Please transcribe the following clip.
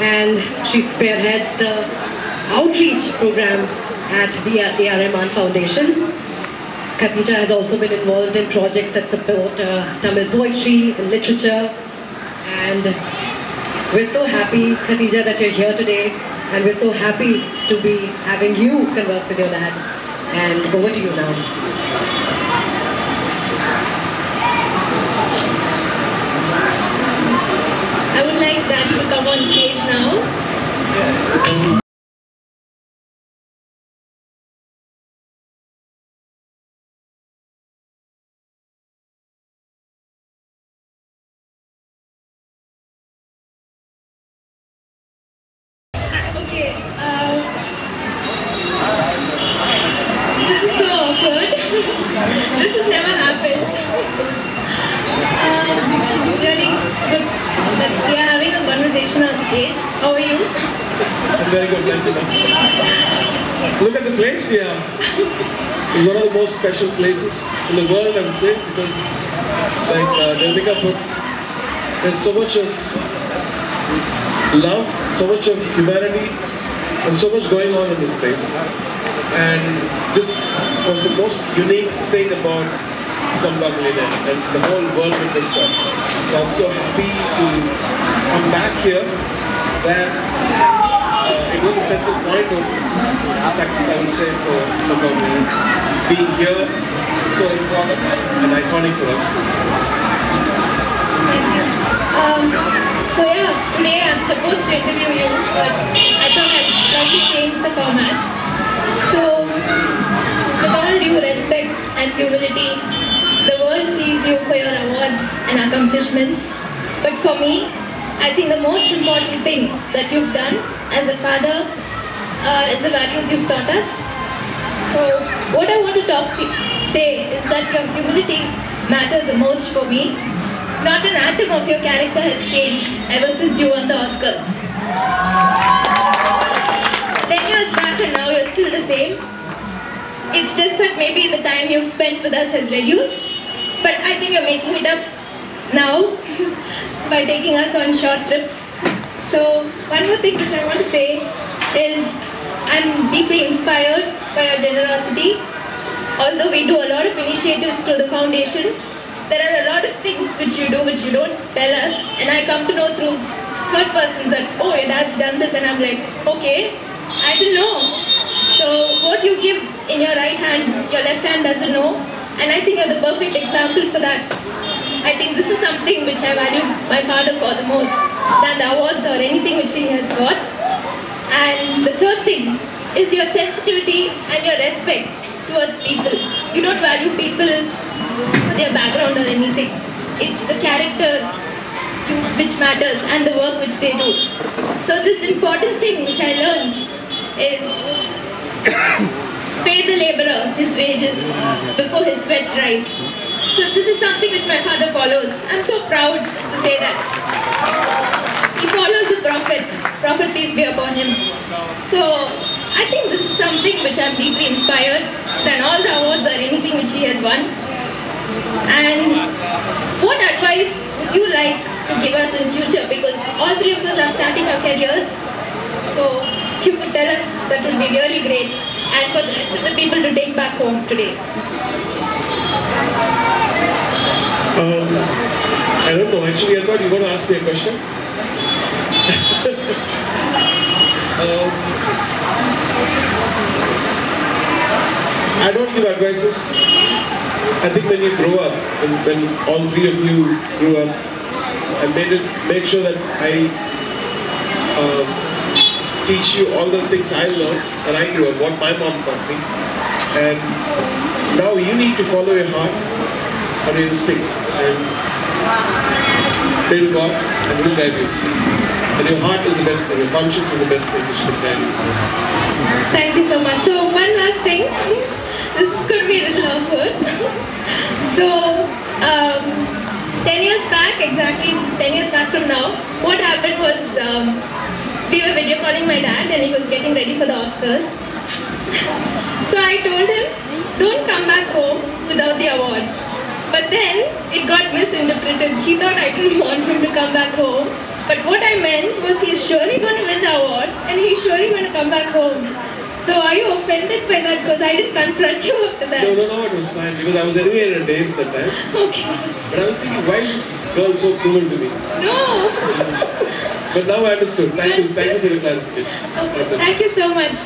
and she spearheads the outreach programs at the A.R Rahman Foundation. Khatija has also been involved in projects that support Tamil poetry and literature, and we're so happy, Khatija, that you're here today, and we're so happy to be having you converse with your dad. And over to you now. I would like Daddy to come on stage now. Okay, this is so awkward. This has never happened. It's really good that we are having a conversation on stage. How are you? I'm very good, thank you. Look at the place we are. It's one of the most special places in the world, I would say, because like Delvika put, there's so much of love, so much of humanity, and so much going on in this place. And this was the most unique thing about Slumdog Millionaire, and the whole world witnessed that. So I'm so happy to come back here, where it was the central point of success, I would say, for Slumdog Millionaire. Being here is so important and iconic for us. Thank you. So yeah, today I'm supposed to interview you, but I thought I'd slightly change the format. So, with all due respect and humility, the world sees you for your awards and accomplishments. But for me, I think the most important thing that you've done as a father is the values you've taught us. So, what I want to say is that your humility matters the most for me. Not an atom of your character has changed ever since you won the Oscars. 10 years back and now you're still the same. It's just that maybe the time you've spent with us has reduced. But I think you're making it up now by taking us on short trips. So one more thing which I want to say is I'm deeply inspired by your generosity. Although we do a lot of initiatives through the foundation, there are a lot of things which you do which you don't tell us, and I come to know through third person that, oh, your dad's done this, and I'm like, okay, I didn't know. So what you give in your right hand, your left hand doesn't know, and I think you're the perfect example for that. I think this is something which I value my father for the most, than the awards or anything which he has got. And the third thing is your sensitivity and your respect towards people. You don't value people for their background or anything. It's the character which matters and the work which they do. So this important thing which I learned is pay the labourer his wages before his sweat dries. So this is something which my father follows. I'm so proud to say that. He follows the Prophet peace be upon him. So I think this is something which I'm deeply inspired than all the awards or anything which he has won. And what advice would you like to give us in future? Because all three of us are starting our careers. So if you could tell us, that would be really great. And for the rest of the people to take back home today. I don't know, actually I thought you were going to ask me a question. I don't give advices. I think when you grow up, when all three of you grew up, I made sure that I teach you all the things I learned when I grew up, what my mom taught me. And now you need to follow your heart or your instincts and pray to God and He will guide you. And your heart is the best thing, your conscience is the best thing which can guide you. Thank you so much. So one last thing, this could be a little awkward. So 10 years back, exactly 10 years back from now, what happened was we were video calling my dad and he was getting ready for the Oscars. So I told him, don't come back home without the award. But then it got misinterpreted. He thought I didn't want him to come back home. But what I meant was he's surely going to win the award and he's surely going to come back home. So are you offended by that? Because I didn't confront you after that. No, it was fine because I was anyway in a daze that time. Okay. But I was thinking, why is this girl so cruel to me? No. But now I understood. Thank you for the clarification. Okay. Thank you so much.